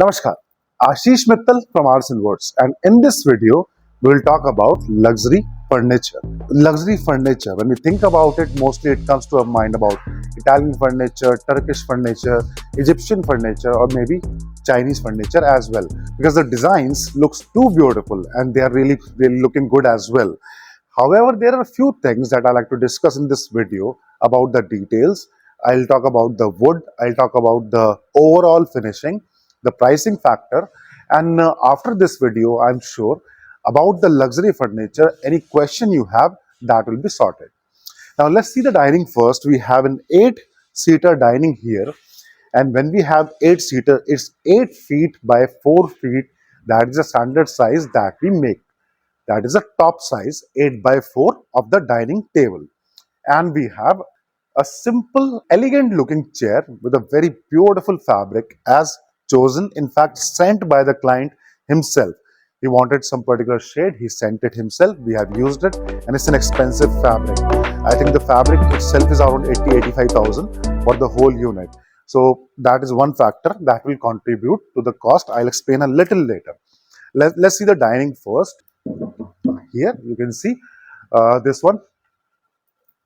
Namaskar, Ashish Mittal from Arts and Words, and in this video, we will talk about luxury furniture. Luxury furniture, when we think about it, mostly it comes to our mind about Italian furniture, Turkish furniture, Egyptian furniture, or maybe Chinese furniture as well, because the designs looks too beautiful and they are really looking good as well. However, there are a few things that I like to discuss in this video about the details. I'll talk about the wood, I'll talk about the overall finishing, the pricing factor, and after this video, I'm sure about the luxury furniture, any question you have, that will be sorted. Now, let's see the dining first. We have an 8-seater dining here, and when we have 8-seater, it's 8 feet by 4 feet. That is the standard size that we make. That is a top size 8 by 4 of the dining table. And we have a simple, elegant looking chair with a very beautiful fabric as chosen, in fact, sent by the client himself. He wanted some particular shade, he sent it himself, we have used it, and it's an expensive fabric. I think the fabric itself is around 80,000 for the whole unit. So that is one factor that will contribute to the cost. I'll explain a little later. Let's see the dining first. Here you can see this one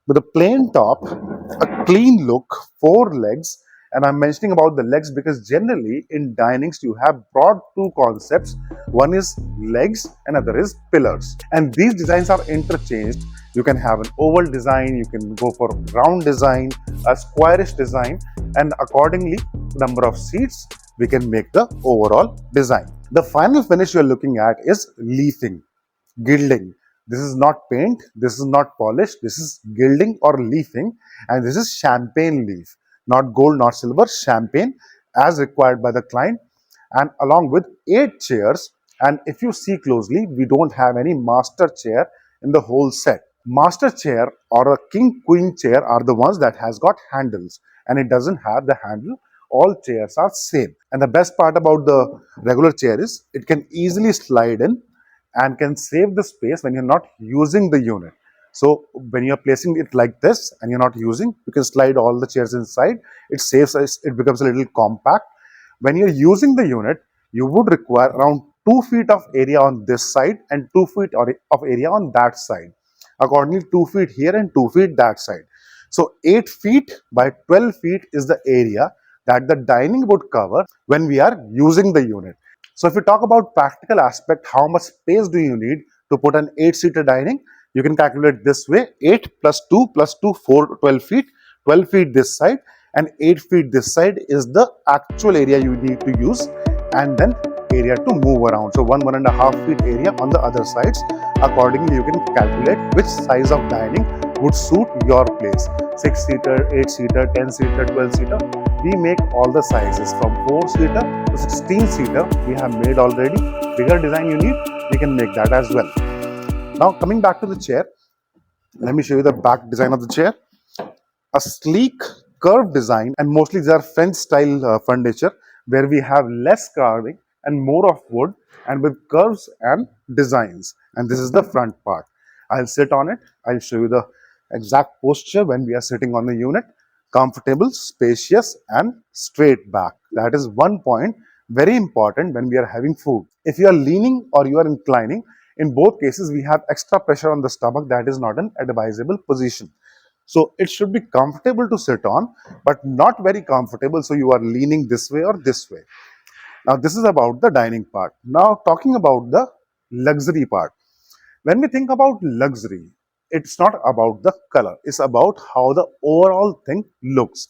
with a plain top, a clean look, 4 legs. And I'm mentioning about the legs because generally in dinings you have broad two concepts. One is legs and other is pillars. And these designs are interchanged. You can have an oval design, you can go for round design, a squarish design, and accordingly number of seats we can make the overall design. The final finish you're looking at is leafing, gilding. This is not paint, this is not polish, this is gilding or leafing, and this is champagne leaf, not gold, not silver, champagne as required by the client, and along with 8 chairs. And if you see closely, we don't have any master chair in the whole set. Master chair or a king queen chair are the ones that has got handles, and it doesn't have the handle. All chairs are same. And the best part about the regular chair is it can easily slide in and can save the space when you're not using the unit. So when you're placing it like this and you're not using, you can slide all the chairs inside. It saves us, it becomes a little compact. When you're using the unit, you would require around 2 feet of area on this side and 2 feet of area on that side. Accordingly, 2 feet here and 2 feet that side. So 8 feet by 12 feet is the area that the dining would cover when we are using the unit. So if you talk about practical aspect, how much space do you need to put an 8-seater dining? You can calculate this way: 8 plus 2, 4, 12 feet. 12 feet this side and 8 feet this side is the actual area you need to use, and then area to move around. So 1.5 feet area on the other sides. Accordingly, you can calculate which size of dining would suit your place. 6-seater, 8-seater, 10-seater, 12-seater. We make all the sizes from 4-seater to 16-seater. We have made already. Bigger design you need, we can make that as well. Now coming back to the chair, let me show you the back design of the chair. A sleek curved design, and mostly these are French style furniture where we have less carving and more of wood and with curves and designs. And this is the front part. I'll sit on it. I'll show you the exact posture when we are sitting on the unit. Comfortable, spacious, and straight back. That is one point very important when we are having food. If you are leaning or you are inclining, in both cases we have extra pressure on the stomach. That is not an advisable position. So it should be comfortable to sit on, but not very comfortable so you are leaning this way or this way. Now this is about the dining part. Now talking about the luxury part. When we think about luxury, it's not about the color, it's about how the overall thing looks.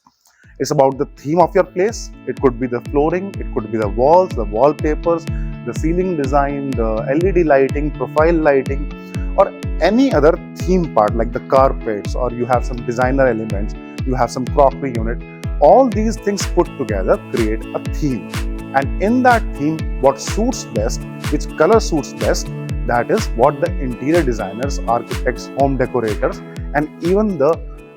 It's about the theme of your place. It could be the flooring, it could be the walls, the wallpapers, the ceiling design, the LED lighting, profile lighting, or any other theme part like the carpets, or you have some designer elements, you have some crockery unit. All these things put together create a theme. And in that theme, what suits best, which color suits best, that is what the interior designers, architects, home decorators, and even the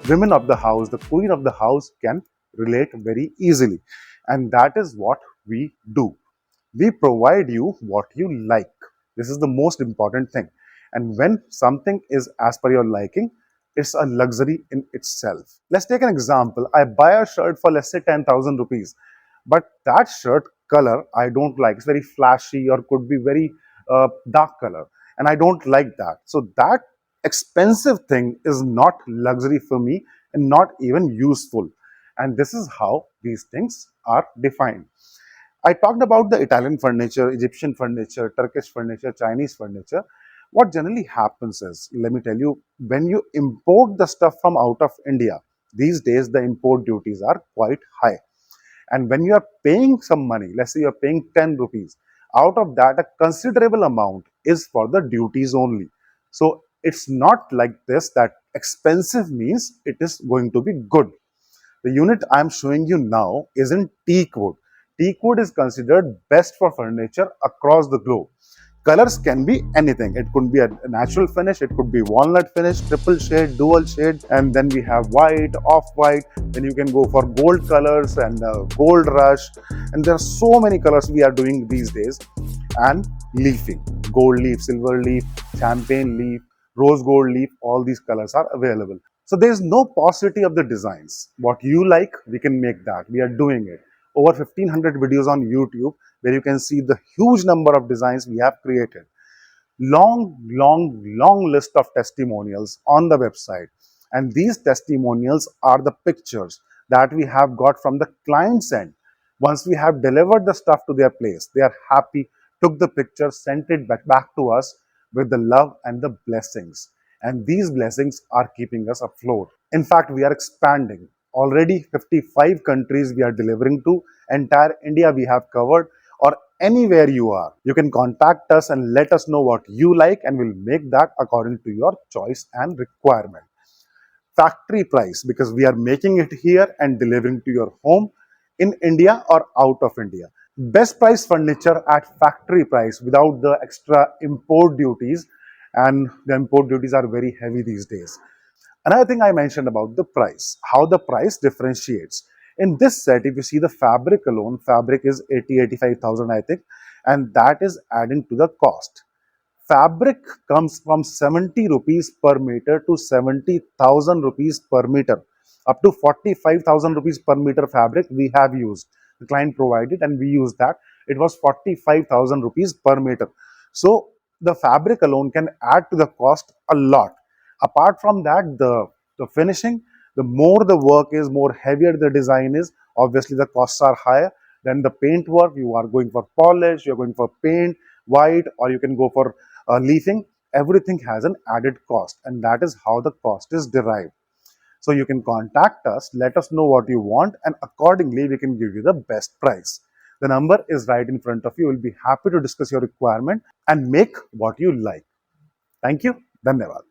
women of the house, the queen of the house can relate very easily. And that is what we do. We provide you what you like. This is the most important thing. And when something is as per your liking, it's a luxury in itself. Let's take an example. I buy a shirt for, let's say, 10,000 rupees. But that shirt color I don't like. It's very flashy or could be very dark color, and I don't like that. So that expensive thing is not luxury for me and not even useful. And this is how these things are defined. I talked about the Italian furniture, Egyptian furniture, Turkish furniture, Chinese furniture. What generally happens is, let me tell you, when you import the stuff from out of India, these days the import duties are quite high. And when you are paying some money, let's say you're paying 10 rupees, out of that, a considerable amount is for the duties only. So it's not like this that expensive means it is going to be good. The unit I'm showing you now is in teak wood. Teak wood is considered best for furniture across the globe. Colors can be anything. It could be a natural finish, it could be walnut finish, triple shade, dual shade, and then we have white, off-white. Then you can go for gold colors and gold rush. And there are so many colors we are doing these days. And leafing, gold leaf, silver leaf, champagne leaf, rose gold leaf, all these colors are available. So there is no paucity of the designs. What you like, we can make that. We are doing it. Over 1500 videos on YouTube where you can see the huge number of designs we have created. Long list of testimonials on the website. And these testimonials are the pictures that we have got from the client's end. Once we have delivered the stuff to their place, they are happy, took the picture, sent it back to us with the love and the blessings. And these blessings are keeping us afloat. In fact, we are expanding. Already 55 countries we are delivering to. Entire India we have covered, or anywhere you are. You can contact us and let us know what you like, and we'll make that according to your choice and requirement. Factory price, because we are making it here and delivering to your home in India or out of India. Best price furniture at factory price without the extra import duties, and the import duties are very heavy these days. Another thing I mentioned about the price, how the price differentiates. In this set, if you see the fabric alone, fabric is 85,000 I think, and that is adding to the cost. Fabric comes from 70 rupees per meter to 70,000 rupees per meter. Up to 45,000 rupees per meter fabric we have used. The client provided and we used that. It was 45,000 rupees per meter. So the fabric alone can add to the cost a lot. Apart from that, the finishing, the more the work is, more heavier the design is, obviously the costs are higher. Then the paint work, you are going for polish, you're going for paint, white, or you can go for leafing. Everything has an added cost, and that is how the cost is derived. So you can contact us, let us know what you want, and accordingly we can give you the best price. The number is right in front of you. We'll be happy to discuss your requirement and make what you like. Thank you. Dhanyavad.